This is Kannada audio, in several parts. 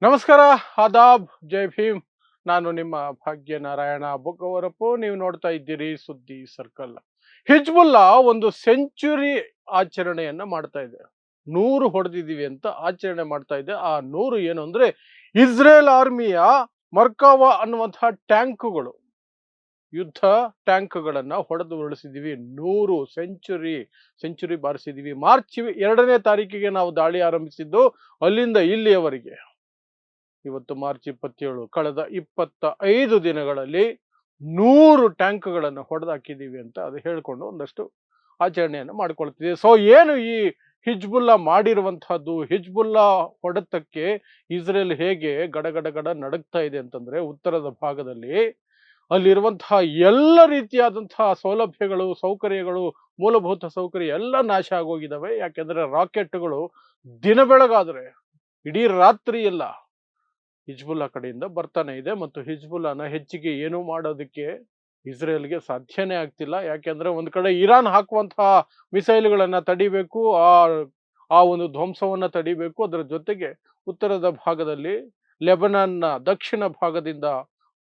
ನಮಸ್ಕಾರ, ಆದಾಬ್, ಜೈ ಭೀಮ್. ನಾನು ನಿಮ್ಮ ಭಾಗ್ಯನಾರಾಯಣ ಬೊಗ್ಗವರಪ್ಪು. ನೀವು ನೋಡ್ತಾ ಇದ್ದೀರಿ ಸುದ್ದಿ ಸರ್ಕಲ್. ಹಿಜ್ಬುಲ್ಲಾ ಒಂದು ಸೆಂಚುರಿ ಆಚರಣೆಯನ್ನ ಮಾಡ್ತಾ ಇದೆ. 100 ಹೊಡೆದಿದ್ದೀವಿ ಅಂತ ಆಚರಣೆ ಮಾಡ್ತಾ ಇದೆ. ಆ 100 ಏನು ಅಂದ್ರೆ ಇಸ್ರೇಲ್ ಆರ್ಮಿಯ ಮರ್ಕಾವಾ ಅನ್ನುವಂತಹ ಟ್ಯಾಂಕ್ಗಳು, ಯುದ್ಧ ಟ್ಯಾಂಕ್ಗಳನ್ನ ಹೊಡೆದು ಉರುಳಿಸಿದೀವಿ. 100 ಸೆಂಚುರಿ ಬಾರಿಸಿದೀವಿ. ಮಾರ್ಚ್ 2ನೇ ತಾರೀಕಿಗೆ ನಾವು ದಾಳಿ ಆರಂಭಿಸಿದ್ದು. ಅಲ್ಲಿಂದ ಇಲ್ಲಿಯವರೆಗೆ ಇವತ್ತು ಮಾರ್ಚ್ 27, ಕಳೆದ 25 ದಿನಗಳಲ್ಲಿ 100 ಟ್ಯಾಂಕ್ಗಳನ್ನು ಹೊಡೆದಾಕಿದ್ದೀವಿ ಅಂತ ಅದು ಹೇಳ್ಕೊಂಡು ಒಂದಷ್ಟು ಆಚರಣೆಯನ್ನು ಮಾಡ್ಕೊಳ್ತಿದೆ. ಸೊ ಏನು ಈ ಹಿಜ್ಬುಲ್ಲಾ ಮಾಡಿರುವಂತಹದ್ದು, ಹಿಜ್ಬುಲ್ಲಾ ಹೊಡೆತಕ್ಕೆ ಇಸ್ರೇಲ್ ಹೇಗೆ ಗಡಗಡ ನಡುಗ್ತಾ ಇದೆ ಅಂತಂದ್ರೆ, ಉತ್ತರದ ಭಾಗದಲ್ಲಿ ಅಲ್ಲಿರುವಂತಹ ಎಲ್ಲ ರೀತಿಯಾದಂತಹ ಸೌಲಭ್ಯಗಳು, ಸೌಕರ್ಯಗಳು, ಮೂಲಭೂತ ಸೌಕರ್ಯ ಎಲ್ಲ ನಾಶ ಆಗೋಗಿದ್ದಾವೆ. ಯಾಕೆಂದ್ರೆ ರಾಕೆಟ್ಗಳು ದಿನ ಬೆಳಗಾದ್ರೆ ಇಡೀ ರಾತ್ರಿ ಎಲ್ಲ ಹಿಜ್ಬುಲ್ಲಾ ಕಡೆಯಿಂದ ಬರ್ತಾನೆ ಇದೆ. ಮತ್ತು ಹಿಜ್ಬುಲ್ಲಾನ ಹೆಚ್ಚಿಗೆ ಏನು ಮಾಡೋದಕ್ಕೆ ಇಸ್ರೇಲ್ಗೆ ಸಾಧ್ಯನೇ ಆಗ್ತಿಲ್ಲ. ಯಾಕೆಂದ್ರೆ ಒಂದ್ ಕಡೆ ಇರಾನ್ ಹಾಕುವಂತಹ ಮಿಸೈಲ್ಗಳನ್ನ ತಡಿಬೇಕು, ಆ ಆ ಒಂದು ಧ್ವಂಸವನ್ನ ತಡಿಬೇಕು. ಅದರ ಜೊತೆಗೆ ಉತ್ತರದ ಭಾಗದಲ್ಲಿ ಲೆಬನಾನ್ನ ದಕ್ಷಿಣ ಭಾಗದಿಂದ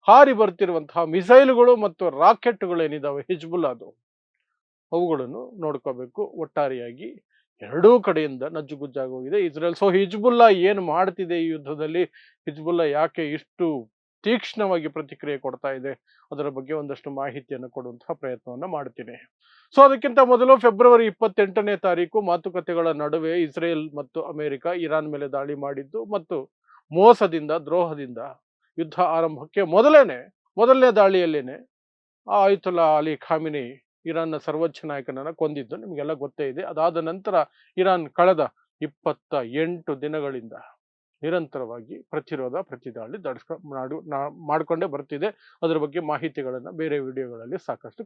ಹಾರಿ ಬರ್ತಿರುವಂತಹ ಮಿಸೈಲ್ಗಳು ಮತ್ತು ರಾಕೆಟ್ಗಳು ಏನಿದಾವೆ ಹಿಜ್ಬುಲ್ಲಾದು, ಅವುಗಳನ್ನು ನೋಡ್ಕೋಬೇಕು. ಒಟ್ಟಾರೆಯಾಗಿ ಎರಡೂ ಕಡೆಯಿಂದ ನಜ್ಜುಗುಜ್ಜಾಗೋಗಿದೆ ಇಸ್ರೇಲ್. ಸೊ ಹಿಜ್ಬುಲ್ಲಾ ಏನು ಮಾಡ್ತಿದೆ ಈ ಯುದ್ಧದಲ್ಲಿ, ಹಿಜ್ಬುಲ್ಲಾ ಯಾಕೆ ಇಷ್ಟು ತೀಕ್ಷ್ಣವಾಗಿ ಪ್ರತಿಕ್ರಿಯೆ ಕೊಡ್ತಾ ಇದೆ, ಅದರ ಬಗ್ಗೆ ಒಂದಷ್ಟು ಮಾಹಿತಿಯನ್ನು ಕೊಡುವಂತಹ ಪ್ರಯತ್ನವನ್ನ ಮಾಡ್ತೀನಿ. ಸೊ ಅದಕ್ಕಿಂತ ಮೊದಲು ಫೆಬ್ರವರಿ 28ನೇ ತಾರೀಕು ಮಾತುಕತೆಗಳ ನಡುವೆ ಇಸ್ರೇಲ್ ಮತ್ತು ಅಮೆರಿಕ ಇರಾನ್ ಮೇಲೆ ದಾಳಿ ಮಾಡಿದ್ದು ಮತ್ತು ಮೋಸದಿಂದ, ದ್ರೋಹದಿಂದ ಯುದ್ಧ ಆರಂಭಕ್ಕೆ ಮೊದಲನೇ ದಾಳಿಯಲ್ಲೇನೆ ಆಯತುಲ್ಲಾ ಅಲಿ ಖಾಮಿನಿ, ಇರಾನ್ನ ಸರ್ವೋಚ್ಚ ನಾಯಕನನ್ನ ಕೊಂದಿದ್ದು ನಿಮಗೆಲ್ಲ ಗೊತ್ತೇ ಇದೆ. ಅದಾದ ನಂತರ ಇರಾನ್ ಕಳೆದ 28 ದಿನಗಳಿಂದ ನಿರಂತರವಾಗಿ ಪ್ರತಿದಾಳಿ ಮಾಡ್ಕೊಂಡೇ ಬರ್ತಿದೆ. ಅದರ ಬಗ್ಗೆ ಮಾಹಿತಿಗಳನ್ನ ಬೇರೆ ವಿಡಿಯೋಗಳಲ್ಲಿ ಸಾಕಷ್ಟು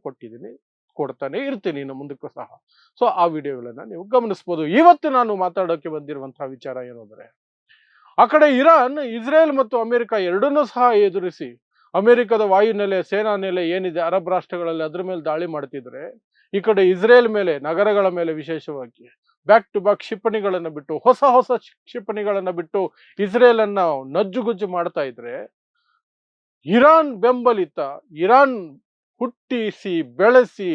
ಕೊಡ್ತಾನೆ ಇರ್ತೀನಿ ಇನ್ನು ಮುಂದಕ್ಕೂ ಸಹ. ಸೊ ಆ ವಿಡಿಯೋಗಳನ್ನ ನೀವು ಗಮನಿಸಬಹುದು. ಇವತ್ತು ನಾನು ಮಾತಾಡೋಕೆ ಬಂದಿರುವಂತಹ ವಿಚಾರ ಏನು ಅಂದ್ರೆ, ಆ ಕಡೆ ಇರಾನ್ ಇಸ್ರೇಲ್ ಮತ್ತು ಅಮೆರಿಕ ಎರಡನ್ನೂ ಸಹ ಎದುರಿಸಿ ಅಮೆರಿಕದ ವಾಯುನೆಲೆ, ಸೇನಾ ನೆಲೆ ಏನಿದೆ ಅರಬ್ ರಾಷ್ಟ್ರಗಳಲ್ಲಿ, ಅದ್ರ ಮೇಲೆ ದಾಳಿ ಮಾಡ್ತಿದ್ರೆ, ಈ ಕಡೆ ಇಸ್ರೇಲ್ ಮೇಲೆ, ನಗರಗಳ ಮೇಲೆ ವಿಶೇಷವಾಗಿ ಬ್ಯಾಕ್ ಟು ಬ್ಯಾಕ್ ಕ್ಷಿಪಣಿಗಳನ್ನ ಬಿಟ್ಟು, ಹೊಸ ಕ್ಷಿಪಣಿಗಳನ್ನ ಬಿಟ್ಟು ಇಸ್ರೇಲ್ ಅನ್ನ ನಜ್ಜುಗುಜ್ಜು ಮಾಡ್ತಾ ಇದ್ರೆ, ಇರಾನ್ ಬೆಂಬಲಿತ, ಇರಾನ್ ಹುಟ್ಟಿಸಿ ಬೆಳೆಸಿ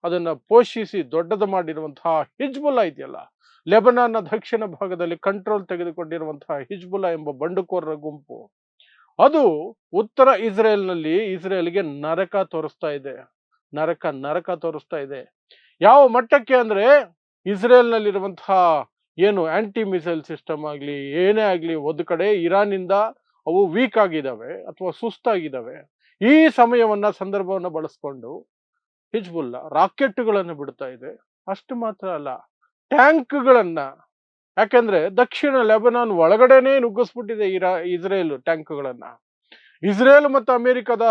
ಅದನ್ನ ಪೋಷಿಸಿ ದೊಡ್ಡದು ಮಾಡಿರುವಂತಹ ಹಿಜ್ಬುಲ್ಲಾ ಇದೆಯಲ್ಲ, ಲೆಬನಾನ್ನ ದಕ್ಷಿಣ ಭಾಗದಲ್ಲಿ ಕಂಟ್ರೋಲ್ ತೆಗೆದುಕೊಂಡಿರುವಂತಹ ಹಿಜ್ಬುಲ್ಲಾ ಎಂಬ ಬಂಡುಕೋರರ ಗುಂಪು, ಅದು ಉತ್ತರ ಇಸ್ರೇಲ್ನಲ್ಲಿ ಇಸ್ರೇಲ್ಗೆ ನರಕ ತೋರಿಸ್ತಾ ಇದೆ. ಯಾವ ಮಟ್ಟಕ್ಕೆ ಅಂದ್ರೆ, ಇಸ್ರೇಲ್ನಲ್ಲಿರುವಂತಹ ಏನು ಆಂಟಿ ಮಿಸೈಲ್ ಸಿಸ್ಟಮ್ ಆಗ್ಲಿ, ಏನೇ ಆಗ್ಲಿ, ಒಂದು ಕಡೆ ಇರಾನಿಂದ ಅವು ವೀಕ್ ಆಗಿದ್ದಾವೆ ಅಥವಾ ಸುಸ್ತಾಗಿದ್ದಾವೆ. ಈ ಸಂದರ್ಭವನ್ನ ಬಳಸ್ಕೊಂಡು ಹಿಜ್ಬುಲ್ಲಾ ರಾಕೆಟ್ಗಳನ್ನು ಬಿಡ್ತಾ ಇದೆ. ಅಷ್ಟು ಮಾತ್ರ ಅಲ್ಲ, ಟ್ಯಾಂಕ್ಗಳನ್ನ, ಯಾಕೆಂದ್ರೆ ದಕ್ಷಿಣ ಲೆಬನಾನ್ ಒಳಗಡೆನೆ ನುಗ್ಗಿಸ್ಬಿಟ್ಟಿದೆ ಇಸ್ರೇಲ್ ಟ್ಯಾಂಕ್ಗಳನ್ನ. ಇಸ್ರೇಲ್ ಮತ್ತು ಅಮೆರಿಕದ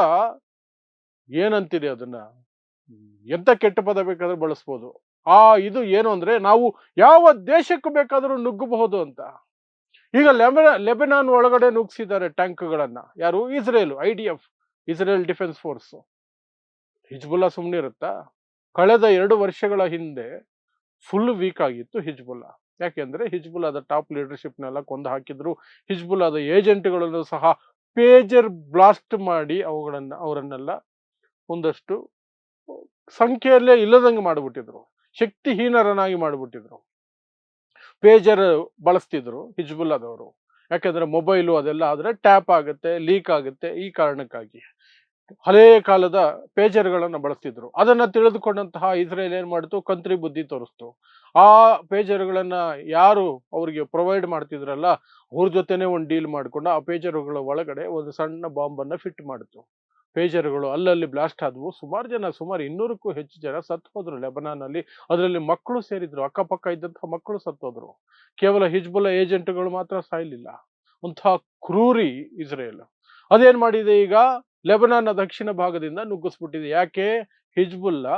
ಏನಂತೀರಿ ಅದನ್ನ, ಎಂತ ಕೆಟ್ಟ ಪದ ಬೇಕಾದ್ರೂ ಬಳಸ್ಬೋದು. ಇದು ಏನು ಅಂದ್ರೆ, ನಾವು ಯಾವ ದೇಶಕ್ಕೂ ಬೇಕಾದ್ರೂ ನುಗ್ಗಬಹುದು ಅಂತ. ಈಗ ಲೆಬನಾನ್ ಒಳಗಡೆ ನುಗ್ಗಿಸಿದ್ದಾರೆ ಟ್ಯಾಂಕ್ಗಳನ್ನ. ಯಾರು? Israel, IDF, Israel defence force. Hezbollah ಸುಮ್ಮನೆ ಇರುತ್ತಾ? ಕಳೆದ 2 ವರ್ಷಗಳ ಹಿಂದೆ ಫುಲ್ ವೀಕ್ ಆಗಿತ್ತು ಹಿಜ್ಬುಲ್ಲಾ. ಯಾಕೆಂದ್ರೆ ಹಿಜ್ಬುಲ್ಲಾದ ಟಾಪ್ ಲೀಡರ್ಶಿಪ್ನೆಲ್ಲ ಕೊಂದು ಹಾಕಿದ್ರು. ಹಿಜ್ಬುಲ್ಲಾದ ಏಜೆಂಟ್ಗಳನ್ನು ಸಹ ಪೇಜರ್ ಬ್ಲಾಸ್ಟ್ ಮಾಡಿ ಅವರನ್ನೆಲ್ಲ ಒಂದಷ್ಟು ಸಂಖ್ಯೆಯಲ್ಲೇ ಇಲ್ಲದಂಗೆ ಮಾಡಿಬಿಟ್ಟಿದ್ರು, ಶಕ್ತಿಹೀನರನ್ನಾಗಿ ಮಾಡಿಬಿಟ್ಟಿದ್ರು. ಪೇಜರ್ ಬಳಸ್ತಿದ್ರು ಹಿಜ್ಬುಲ್ಲಾದವರು. ಯಾಕೆಂದ್ರೆ ಮೊಬೈಲು ಅದೆಲ್ಲ ಆದ್ರೆ ಟ್ಯಾಪ್ ಆಗುತ್ತೆ, ಲೀಕ್ ಆಗುತ್ತೆ. ಈ ಕಾರಣಕ್ಕಾಗಿ ಹಳೇ ಕಾಲದ ಪೇಜರ್ಗಳನ್ನ ಬಳಸ್ತಿದ್ರು. ಅದನ್ನ ತಿಳಿದುಕೊಂಡಂತಹ ಇಸ್ರೇಲ್ ಏನ್ ಮಾಡಿತು, ಕಂತ್ರಿ ಬುದ್ಧಿ ತೋರಿಸ್ತು. ಆ ಪೇಜರ್ಗಳನ್ನ ಯಾರು ಅವ್ರಿಗೆ ಪ್ರೊವೈಡ್ ಮಾಡ್ತಿದ್ರಲ್ಲ, ಅವ್ರ ಜೊತೆನೆ ಒಂದು ಡೀಲ್ ಮಾಡ್ಕೊಂಡು ಆ ಪೇಜರ್ಗಳ ಒಳಗಡೆ ಒಂದು ಸಣ್ಣ ಬಾಂಬ್ ಅನ್ನ ಫಿಟ್ ಮಾಡಿತು. ಪೇಜರ್ಗಳು ಅಲ್ಲಲ್ಲಿ ಬ್ಲಾಸ್ಟ್ ಆದವು. ಸುಮಾರು 200ಕ್ಕೂ ಹೆಚ್ಚು ಜನ ಸತ್ತು ಹೋದ್ರು ಲೆಬನಾನ್ ಅಲ್ಲಿ. ಅದರಲ್ಲಿ ಮಕ್ಕಳು ಸೇರಿದ್ರು, ಅಕ್ಕಪಕ್ಕ ಇದ್ದಂತಹ ಮಕ್ಕಳು ಸತ್ತೋದ್ರು. ಕೇವಲ ಹಿಜ್ಬುಲ್ಲಾ ಏಜೆಂಟ್ಗಳು ಮಾತ್ರ ಸಾಯ್ಲಿಲ್ಲ. ಅಂತಹ ಕ್ರೂರಿ ಇಸ್ರೇಲ್ ಅದೇನ್ ಮಾಡಿದೆ, ಈಗ ಲೆಬನಾನ್ನ ದಕ್ಷಿಣ ಭಾಗದಿಂದ ನುಗ್ಗಿಸ್ಬಿಟ್ಟಿದೆ. ಯಾಕೆ? ಹಿಜ್ಬುಲ್ಲಾ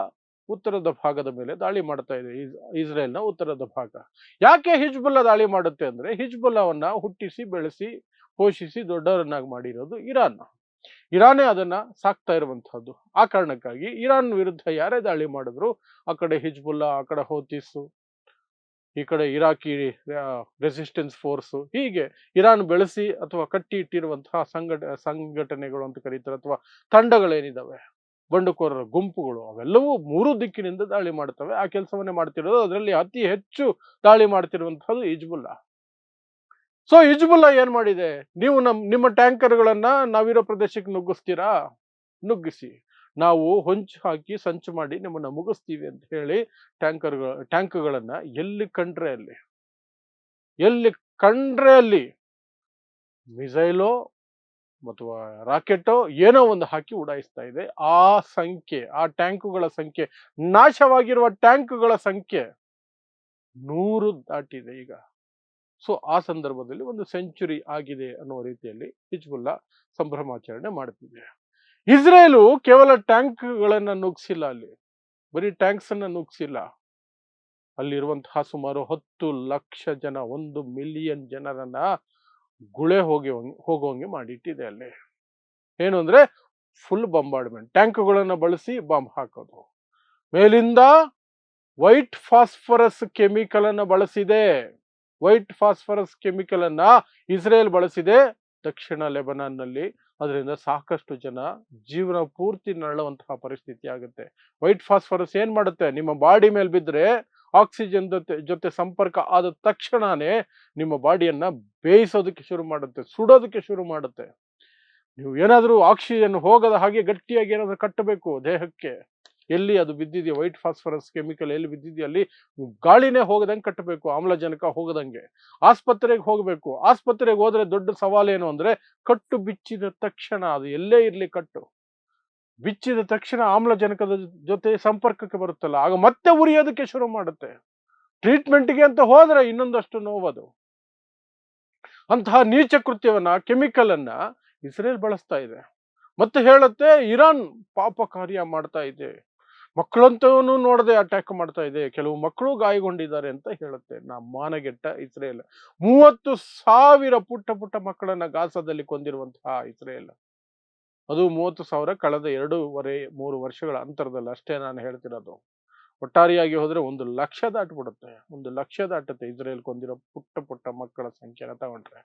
ಉತ್ತರದ ಭಾಗದ ಮೇಲೆ ದಾಳಿ ಮಾಡ್ತಾ ಇದೆ. ಇಸ್ರೇಲ್ನ ಉತ್ತರದ ಭಾಗ. ಯಾಕೆ ಹಿಜ್ಬುಲ್ಲಾ ದಾಳಿ ಮಾಡುತ್ತೆ ಅಂದ್ರೆ, ಹಿಜ್ಬುಲ್ಲಾವನ್ನ ಹುಟ್ಟಿಸಿ ಬೆಳೆಸಿ ಪೋಷಿಸಿ ದೊಡ್ಡವರನ್ನಾಗಿ ಮಾಡಿರೋದು ಇರಾನೇ ಅದನ್ನ ಸಾಕ್ತಾ ಇರುವಂತಹದ್ದು. ಆ ಕಾರಣಕ್ಕಾಗಿ ಇರಾನ್ ವಿರುದ್ಧ ಯಾರೇ ದಾಳಿ ಮಾಡಿದ್ರು, ಆ ಕಡೆ ಹಿಜ್ಬುಲ್ಲಾ, ಆ ಕಡೆ ಹೌತಿಸ್, ಈ ಕಡೆ ಇರಾಕಿ ರೆಸಿಸ್ಟೆನ್ಸ್ ಫೋರ್ಸ್, ಹೀಗೆ ಇರಾನ್ ಬೆಳೆಸಿ ಅಥವಾ ಕಟ್ಟಿ ಇಟ್ಟಿರುವಂತಹ ಸಂಘಟನೆಗಳು ಅಂತ ಕರೀತಾರೆ, ಅಥವಾ ತಂಡಗಳೇನಿದಾವೆ, ಬಂಡುಕೋರರ ಗುಂಪುಗಳು, ಅವೆಲ್ಲವೂ ಮೂರು ದಿಕ್ಕಿನಿಂದ ದಾಳಿ ಮಾಡ್ತವೆ. ಆ ಕೆಲಸವನ್ನೇ ಮಾಡ್ತಿರೋದು. ಅದರಲ್ಲಿ ಅತಿ ಹೆಚ್ಚು ದಾಳಿ ಮಾಡ್ತಿರುವಂತಹದ್ದು ಹಿಜ್ಬುಲ್ಲಾ. ಸೊ ಹಿಜ್ಬುಲ್ಲಾ ಏನ್ ಮಾಡಿದೆ, ನೀವು ನಿಮ್ಮ ಟ್ಯಾಂಕರ್ಗಳನ್ನ ನಾವಿರೋ ಪ್ರದೇಶಕ್ಕೆ ನುಗ್ಗಿಸ್ತೀರಾ, ನುಗ್ಗಿಸಿ, ನಾವು ಹೊಂಚು ಹಾಕಿ ಸಂಚು ಮಾಡಿ ನಿಮ್ಮನ್ನ ಮುಗಿಸ್ತೀವಿ ಅಂತ ಹೇಳಿ ಟ್ಯಾಂಕ್ಗಳನ್ನ ಎಲ್ಲಿ ಕಂಡ್ರೆ ಅಲ್ಲಿ ಮಿಸೈಲೋ ಅಥವಾ ರಾಕೆಟೋ ಏನೋ ಒಂದು ಹಾಕಿ ಉಡಾಯಿಸ್ತಾ ಇದೆ. ಆ ಟ್ಯಾಂಕುಗಳ ಸಂಖ್ಯೆ, ನಾಶವಾಗಿರುವ ಟ್ಯಾಂಕುಗಳ ಸಂಖ್ಯೆ 100 ದಾಟಿದೆ ಈಗ. ಸೊ ಆ ಸಂದರ್ಭದಲ್ಲಿ ಒಂದು ಸೆಂಚುರಿ ಆಗಿದೆ ಅನ್ನುವ ರೀತಿಯಲ್ಲಿ ಹಿಜ್ಬುಲ್ಲಾ ಸಂಭ್ರಮಾಚರಣೆ ಮಾಡ್ತಿದೆ. ಇಸ್ರೇಲು ಕೇವಲ ಟ್ಯಾಂಕ್ಗಳನ್ನ ನುಗ್ಸಿಲ್ಲ, ಅಲ್ಲಿ ಬರೀ ಟ್ಯಾಂಕ್ಸ್ ಅನ್ನ ನುಗ್ಸಿಲ್ಲ, ಅಲ್ಲಿರುವಂತಹ ಸುಮಾರು 10 ಲಕ್ಷ ಜನ, 1 ಮಿಲಿಯನ್ ಜನರನ್ನ ಗುಳೆ ಹೋಗುವಂಗೆ ಮಾಡಿಟ್ಟಿದೆ. ಅಲ್ಲಿ ಏನು ಅಂದ್ರೆ ಫುಲ್ ಬಂಬಾರ್ಡ್ಮೆಂಟ್, ಟ್ಯಾಂಕ್ಗಳನ್ನ ಬಳಸಿ ಬಾಂಬ್ ಹಾಕೋದು, ಮೇಲಿಂದ ವೈಟ್ ಫಾಸ್ಫರಸ್ ಕೆಮಿಕಲ್ ಅನ್ನ ಬಳಸಿದೆ. ವೈಟ್ ಫಾಸ್ಫರಸ್ ಕೆಮಿಕಲ್ ಅನ್ನ ಇಸ್ರೇಲ್ ಬಳಸಿದೆ ದಕ್ಷಿಣ ಲೆಬನಾನ್ನಲ್ಲಿ. ಅದರಿಂದ ಸಾಕಷ್ಟು ಜನ ಜೀವನ ಪೂರ್ತಿ ನರಳುವಂತಹ ಪರಿಸ್ಥಿತಿ ಆಗುತ್ತೆ. ವೈಟ್ ಫಾಸ್ಫರಸ್ ಏನ್ ಮಾಡುತ್ತೆ, ನಿಮ್ಮ ಬಾಡಿ ಮೇಲೆ ಬಿದ್ದರೆ ಆಕ್ಸಿಜನ್ ಜೊತೆ ಸಂಪರ್ಕ ಆದ ತಕ್ಷಣನೇ ನಿಮ್ಮ ಬಾಡಿಯನ್ನ ಬೇಯಿಸೋದಕ್ಕೆ ಶುರು ಮಾಡುತ್ತೆ, ಸುಡೋದಕ್ಕೆ ಶುರು ಮಾಡುತ್ತೆ. ನೀವು ಏನಾದರೂ ಆಕ್ಸಿಜನ್ ಹೋಗದ ಹಾಗೆ ಗಟ್ಟಿಯಾಗಿ ಏನಾದರೂ ಕಟ್ಟಬೇಕು ದೇಹಕ್ಕೆ, ಎಲ್ಲಿ ಅದು ಬಿದ್ದಿದೆಯೋ ವೈಟ್ ಫಾಸ್ಫರಸ್ ಕೆಮಿಕಲ್ ಎಲ್ಲಿ ಬಿದ್ದಿದೆಯೋ ಅಲ್ಲಿ ಗಾಳಿನೇ ಹೋಗದಂಗೆ ಕಟ್ಟಬೇಕು, ಆಮ್ಲಜನಕ ಹೋಗದಂಗೆ. ಆಸ್ಪತ್ರೆಗೆ ಹೋಗಬೇಕು, ಆಸ್ಪತ್ರೆಗೆ ಹೋದ್ರೆ ದೊಡ್ಡ ಸವಾಲೇನು ಅಂದ್ರೆ ಕಟ್ಟು ಬಿಚ್ಚಿದ ತಕ್ಷಣ, ಅದು ಎಲ್ಲೇ ಇರ್ಲಿ ಕಟ್ಟು ಬಿಚ್ಚಿದ ತಕ್ಷಣ ಆಮ್ಲಜನಕದ ಜೊತೆ ಸಂಪರ್ಕಕ್ಕೆ ಬರುತ್ತಲ್ಲ, ಆಗ ಮತ್ತೆ ಉರಿಯೋದಕ್ಕೆ ಶುರು ಮಾಡುತ್ತೆ. ಟ್ರೀಟ್ಮೆಂಟ್ಗೆ ಅಂತ ಹೋದ್ರೆ ಇನ್ನೊಂದಷ್ಟು ನೋವದು. ಅಂತಹ ನೀಚ ಕೃತ್ಯವನ್ನ, ಕೆಮಿಕಲ್ ಅನ್ನ ಇಸ್ರೇಲ್ ಬಳಸ್ತಾ ಇದೆ. ಮತ್ತೆ ಹೇಳುತ್ತೆ ಇರಾನ್ ಪಾಪ ಕಾರ್ಯ ಮಾಡ್ತಾ ಇದೆ, ಮಕ್ಕಳಂತವನು ನೋಡದೆ ಅಟ್ಯಾಕ್ ಮಾಡ್ತಾ ಇದೆ, ಕೆಲವು ಮಕ್ಕಳು ಗಾಯಗೊಂಡಿದ್ದಾರೆ ಅಂತ ಹೇಳುತ್ತೆ. ಮಾನಗೆಟ್ಟ ಇಸ್ರೇಲ್ 30,000 ಪುಟ್ಟ ಮಕ್ಕಳನ್ನ ಗಾಜಾದಲ್ಲಿ ಕೊಂದಿರುವಂತಹ ಇಸ್ರೇಲ್, ಅದು 30,000 ಕಳೆದ 2.5-3 ವರ್ಷಗಳ ಅಂತರದಲ್ಲಿ ಅಷ್ಟೇ ನಾನು ಹೇಳ್ತಿರೋದು. ಒಟ್ಟಾರೆಯಾಗಿ ಹೋದ್ರೆ 1 ಲಕ್ಷ ದಾಟ್ಬಿಡುತ್ತೆ, 1 ಲಕ್ಷ ದಾಟುತ್ತೆ ಇಸ್ರೇಲ್ ಕೊಂದಿರೋ ಪುಟ್ಟ ಮಕ್ಕಳ ಸಂಖ್ಯೆನ ತಗೊಂಡ್ರೆ.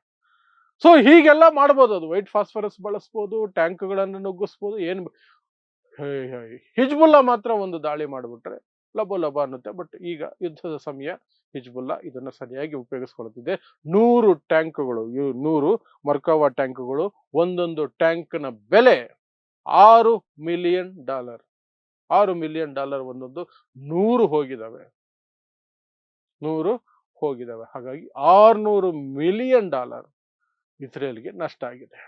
ಸೊ ಹೀಗೆಲ್ಲ ಮಾಡ್ಬೋದು, ಅದು ವೈಟ್ ಫಾಸ್ಫರಸ್ ಬಳಸ್ಬೋದು, ಟ್ಯಾಂಕ್ಗಳನ್ನು ನುಗ್ಗಿಸ್ಬೋದು. ಹಿಜ್ಬುಲ್ಲಾ ಮಾತ್ರ ಒಂದು ದಾಳಿ ಮಾಡಿಬಿಟ್ರೆ ಲಬ ಅನ್ನುತ್ತೆ. ಬಟ್ ಈಗ ಯುದ್ಧದ ಸಮಯ, ಹಿಜ್ಬುಲ್ಲಾ ಇದನ್ನ ಸರಿಯಾಗಿ ಉಪಯೋಗಿಸ್ಕೊಳ್ತಿದೆ. 100 ಟ್ಯಾಂಕ್ಗಳು, 100 ಮರ್ಕಾವಾ ಟ್ಯಾಂಕ್ಗಳು, ಒಂದೊಂದು ಟ್ಯಾಂಕ್ನ ಬೆಲೆ $6 ಮಿಲಿಯನ್, $6 ಮಿಲಿಯನ್ ಒಂದೊಂದು, 100 ಹೋಗಿದಾವೆ, 100 ಹೋಗಿದಾವೆ. ಹಾಗಾಗಿ $600 ಮಿಲಿಯನ್ ಇಸ್ರೇಲ್ಗೆ ನಷ್ಟ ಆಗಿದೆ,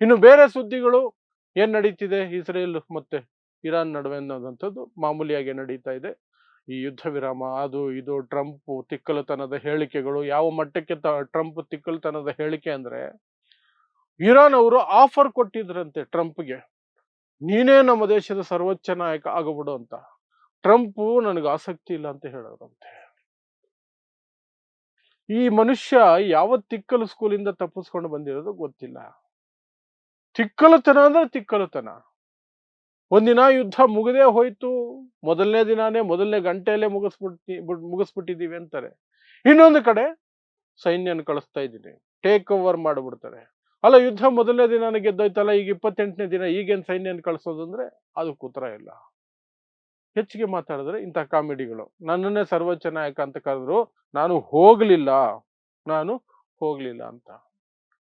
ಇನ್ನು ಬೇರೆ ಸುದ್ದಿಗಳು ಏನ್ ನಡೀತಿದೆ ಇಸ್ರೇಲ್ ಮತ್ತೆ ಇರಾನ್ ನಡುವೆ ಅನ್ನೋದಂಥದ್ದು ಮಾಮೂಲಿಯಾಗಿ ನಡೀತಾ ಇದೆ. ಈ ಯುದ್ಧ ವಿರಾಮ, ಅದು ಇದು, ಟ್ರಂಪ್ ತಿಕ್ಕಲುತನದ ಹೇಳಿಕೆಗಳು. ಯಾವ ಮಟ್ಟಕ್ಕೆ ಟ್ರಂಪ್ ತಿಕ್ಕಲುತನದ ಹೇಳಿಕೆ ಅಂದ್ರೆ, ಇರಾನ್ ಅವರು ಆಫರ್ ಕೊಟ್ಟಿದ್ರಂತೆ ಟ್ರಂಪ್ಗೆ, ನೀನೇ ನಮ್ಮ ದೇಶದ ಸರ್ವೋಚ್ಚ ನಾಯಕ ಆಗಬಿಡು ಅಂತ. ಟ್ರಂಪ್ ನನಗೆ ಆಸಕ್ತಿ ಇಲ್ಲ ಅಂತ ಹೇಳೋರಂತೆ. ಈ ಮನುಷ್ಯ ಯಾವ ತಿಕ್ಕಲು ಸ್ಕೂಲಿಂದ ತಪ್ಪಿಸ್ಕೊಂಡು ಬಂದಿರೋದು ಗೊತ್ತಿಲ್ಲ. ತಿಕ್ಕಲುತನ ಅಂದ್ರೆ ತಿಕ್ಕಲುತನ. ಒಂದಿನ ಯುದ್ಧ ಮುಗದೇ ಹೋಯ್ತು, ಮೊದಲನೇ ಗಂಟೆಯಲ್ಲೇ ಮುಗಿಸ್ಬಿಟ್ಟಿದೀವಿ ಅಂತಾರೆ. ಇನ್ನೊಂದು ಕಡೆ ಸೈನ್ಯನ ಕಳಿಸ್ತಾ ಇದ್ದೀನಿ, ಟೇಕ್ ಓವರ್ ಮಾಡ್ಬಿಡ್ತಾರೆ. ಅಲ್ಲ, ಯುದ್ಧ ಮೊದಲನೇ ದಿನಾನೇ ಗೆದ್ದೋಯ್ತಲ್ಲ, ಈಗ 28ನೇ ದಿನ ಈಗೇನ್ ಸೈನ್ಯನ ಕಳಿಸೋದು ಅಂದ್ರೆ ಅದಕ್ಕೆ ಉತ್ತರ ಇಲ್ಲ. ಹೆಚ್ಚಿಗೆ ಮಾತಾಡಿದ್ರೆ ಇಂಥ ಕಾಮಿಡಿಗಳು. ನನ್ನನ್ನೇ ಸರ್ವೋಚ್ಚ ನಾಯಕ ಅಂತ ಕರೆದ್ರು, ನಾನು ಹೋಗ್ಲಿಲ್ಲ ಅಂತ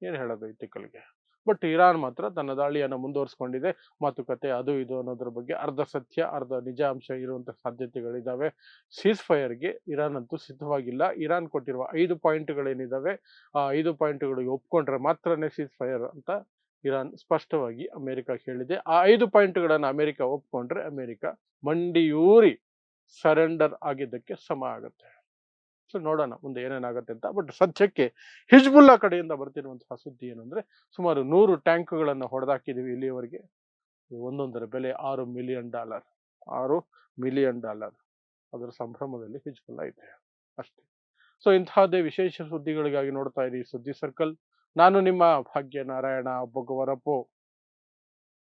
ಏನ್ ಹೇಳೋದು ಈ ತಿಕ್ಕಲಿಗೆ. ಬಟ್ ಇರಾನ್ ಮಾತ್ರ ತನ್ನ ದಾಳಿಯನ್ನು ಮುಂದುವರಿಸಿಕೊಂಡಿದೆ. ಮಾತುಕತೆ ಅದು ಇದು ಅನ್ನೋದ್ರ ಬಗ್ಗೆ ಅರ್ಧ ಸತ್ಯ ಅರ್ಧ ನಿಜಾಂಶ ಇರುವಂತಹ ಸಾಧ್ಯತೆಗಳಿದ್ದಾವೆ. ಸೀಸ್ ಫೈರ್ಗೆ ಇರಾನ್ ಅಂತೂ ಸಿದ್ಧವಾಗಿಲ್ಲ. ಇರಾನ್ ಕೊಟ್ಟಿರುವ 5 ಪಾಯಿಂಟ್ಗಳೇನಿದ್ದಾವೆ, ಆ 5 ಪಾಯಿಂಟ್ಗಳಿಗೆ ಒಪ್ಕೊಂಡ್ರೆ ಮಾತ್ರನೇ ಸೀಸ್ ಫೈರ್ ಅಂತ ಇರಾನ್ ಸ್ಪಷ್ಟವಾಗಿ ಅಮೆರಿಕ ಹೇಳಿದೆ. ಆ 5 ಪಾಯಿಂಟ್ಗಳನ್ನು ಅಮೆರಿಕ ಒಪ್ಕೊಂಡ್ರೆ ಅಮೆರಿಕ ಮಂಡಿಯೂರಿ ಸರೆಂಡರ್ ಆಗಿದ್ದಕ್ಕೆ ಸಮ ಆಗುತ್ತೆ. ಸೊ ನೋಡೋಣ ಮುಂದೆ ಏನೇನಾಗುತ್ತೆ ಅಂತ. ಬಟ್ ಸದ್ಯಕ್ಕೆ ಹಿಜ್ಬುಲ್ಲಾ ಕಡೆಯಿಂದ ಬರ್ತಿರುವಂತಹ ಸುದ್ದಿ ಏನಂದ್ರೆ, ಸುಮಾರು 100 ಟ್ಯಾಂಕ್ಗಳನ್ನು ಹೊಡೆದಾಕಿದೀವಿ ಇಲ್ಲಿಯವರೆಗೆ. ಒಂದೊಂದರ ಬೆಲೆ $6 ಮಿಲಿಯನ್, $6 ಮಿಲಿಯನ್. ಅದರ ಸಂಭ್ರಮದಲ್ಲಿ ಹಿಜ್ಬುಲ್ಲಾ ಇದೆ ಅಷ್ಟೇ. ಸೊ ಇಂತಹದ್ದೇ ವಿಶೇಷ ಸುದ್ದಿಗಳಿಗಾಗಿ ನೋಡ್ತಾ ಇರಿ ಸುದ್ದಿ ಸರ್ಕಲ್. ನಾನು ನಿಮ್ಮ ಭಾಗ್ಯ ನಾರಾಯಣ ಬೊಗವರಪು.